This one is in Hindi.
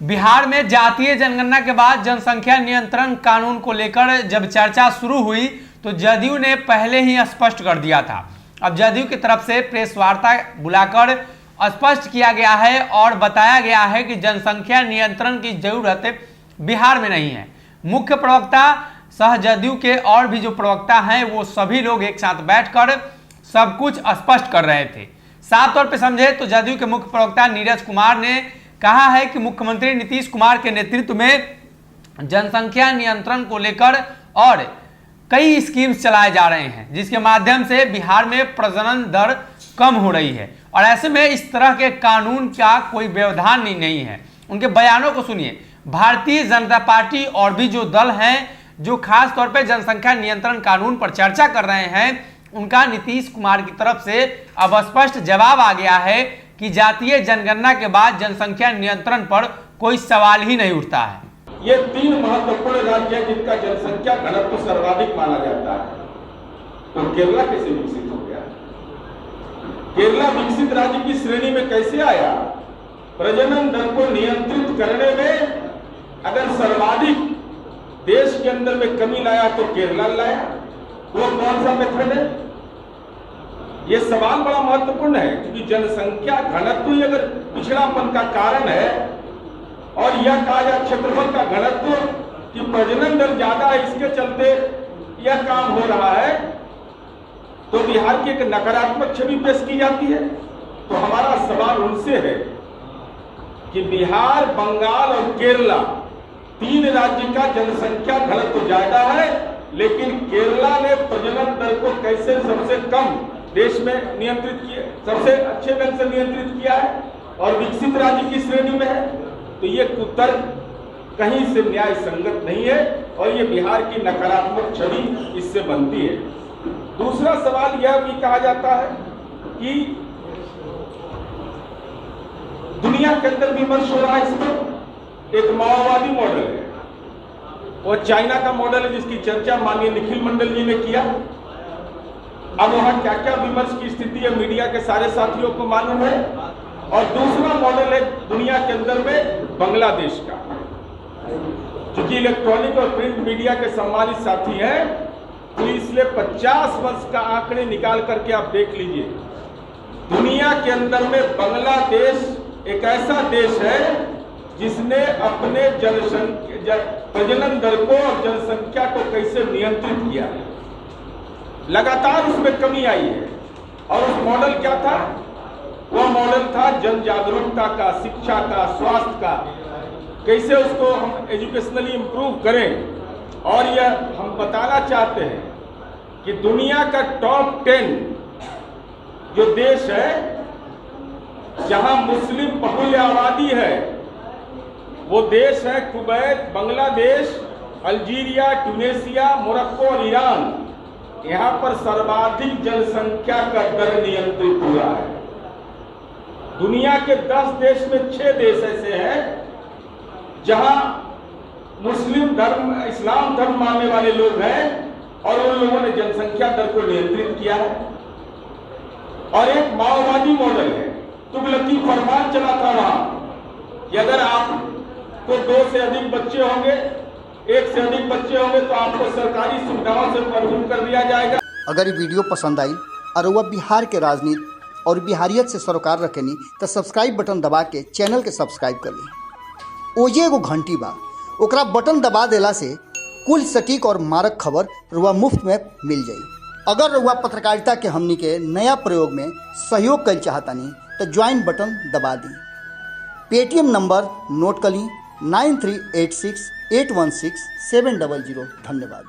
बिहार में जातीय जनगणना के बाद जनसंख्या नियंत्रण कानून को लेकर जब चर्चा शुरू हुई तो जदयू ने पहले ही स्पष्ट कर दिया था। अब जदयू की तरफ से प्रेस वार्ता बुलाकर स्पष्ट किया गया है और बताया गया है कि जनसंख्या नियंत्रण की जरूरत बिहार में नहीं है। मुख्य प्रवक्ता सह जदयू के और भी जो प्रवक्ता हैं वो सभी लोग एक साथ बैठकर सब कुछ स्पष्ट कर रहे थे। साफ तौर पे समझे तो जदयू के मुख्य प्रवक्ता नीरज कुमार ने कहा है कि मुख्यमंत्री नीतीश कुमार के नेतृत्व में जनसंख्या नियंत्रण को लेकर और कई स्कीम्स चलाए जा रहे हैं जिसके माध्यम से बिहार में प्रजनन दर कम हो रही है और ऐसे में इस तरह के कानून का कोई व्यवधान नहीं है। उनके बयानों को सुनिए। भारतीय जनता पार्टी और भी जो दल हैं जो खास तौर पर जनसंख्या नियंत्रण कानून पर चर्चा कर रहे हैं, उनका नीतीश कुमार की तरफ से अब स्पष्ट जवाब आ गया है कि जातीय जनगणना के बाद जनसंख्या नियंत्रण पर कोई सवाल ही नहीं उठता है। ये 3 महत्वपूर्ण राज्य हैं जिनका जनसंख्या घनत्व सर्वाधिक माना जाता है। तो केरला कैसे विकसित हो गया? केरला विकसित राज्य की श्रेणी में कैसे आया? प्रजनन दर को नियंत्रित करने में अगर सर्वाधिक देश के अंदर में कमी लाया तो केरला लाया। वो कौन सा मेथड है? ये सवाल बड़ा महत्वपूर्ण है क्योंकि जनसंख्या घनत्व ही अगर पिछड़ापन का कारण है और यह कहा जाए क्षेत्रफल का घनत्व कि प्रजनन दर ज्यादा है, इसके चलते यह काम हो रहा है, तो बिहार की एक नकारात्मक छवि पेश की जाती है। तो हमारा सवाल उनसे है कि बिहार, बंगाल और केरला 3 राज्य का जनसंख्या घनत्व ज्यादा है, लेकिन केरला ने प्रजनन दर को कैसे सबसे कम देश में नियंत्रित किया, सबसे अच्छे ढंग से नियंत्रित किया है और विकसित राज्य की श्रेणी में है। तो ये कुतर्क कहीं से न्याय संगत नहीं है और ये बिहार की नकारात्मक छवि इससे बनती है। दूसरा सवाल यह भी कहा जाता है कि दुनिया के अंदर विमर्श हो रहा है इस पर। एक माओवादी मॉडल है और चाइना का मॉडल है जिसकी चर्चा माननीय निखिल मंडल जी ने किया। अब वहां क्या क्या विमर्श की स्थिति है मीडिया के सारे साथियों को मालूम है। और दूसरा मॉडल है दुनिया के अंदर में बांग्लादेश का, क्योंकि इलेक्ट्रॉनिक और प्रिंट मीडिया के सम्मानित साथी हैं, तो इसलिए 50 वर्ष का आंकड़े निकाल करके आप देख लीजिए। दुनिया के अंदर में बांग्लादेश एक ऐसा देश है जिसने अपने प्रजनन दर को और जनसंख्या को कैसे नियंत्रित किया है। लगातार उसमें कमी आई है और उस मॉडल क्या था? वह मॉडल था जन जागरूकता का, शिक्षा का, स्वास्थ्य का, कैसे उसको हम एजुकेशनली इंप्रूव करें। और यह हम बताना चाहते हैं कि दुनिया का टॉप 10 जो देश है जहां मुस्लिम बहुल आबादी है वो देश है Kuwait, Bangladesh, Algeria, Tunisia, Morocco और ईरान। यहाँ पर सर्वाधिक जनसंख्या का दर नियंत्रित हुआ है। दुनिया के 10 देश में 6 देश ऐसे हैं जहां मुस्लिम धर्म, इस्लाम धर्म मानने वाले लोग हैं और उन लोगों ने जनसंख्या दर को नियंत्रित किया है। और एक माओवादी मॉडल है, तुगलकी फरमान चला था वहां कि अगर आपको 2 से अधिक बच्चे होंगे, 1 से अधिक बच्चे होंगे तो आपको सरकारी सुविधाओं से महरूम कर दिया जाएगा। अगर ये वीडियो पसंद आई और वह बिहार के राजनीति और बिहारियत से सरोकार रखेनी तो सब्सक्राइब बटन दबा के चैनल के सब्सक्राइब कर ली। ओजे एगो घंटी बा, ओकरा बटन दबा देला से कुल सटीक और मारक खबर रुआ मुफ्त में मिल जाई। अगर रुआ पत्रकारिता के हमनी के नया प्रयोग में सहयोग कर चाहतानी तो ज्वाइन बटन दबा दी। पेटीएम नंबर नोट कर ली 9386 816 700। धन्यवाद।